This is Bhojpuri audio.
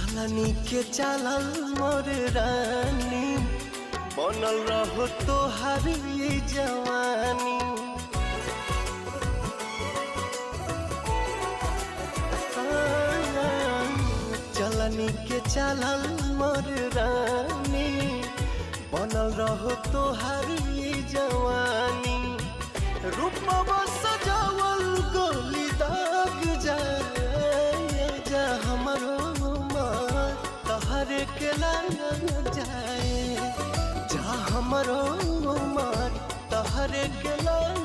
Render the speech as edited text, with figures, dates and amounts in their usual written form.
चलनी के चलल मोर रानी बनल रहो तोहारी जवानी। चलनी के चलल मोर रानी बनल रहो तोहारी जवानी। रूपवा सजावल गोली दाग जा हमरो तहरे के लग जाए जा हमरो तहरे के लग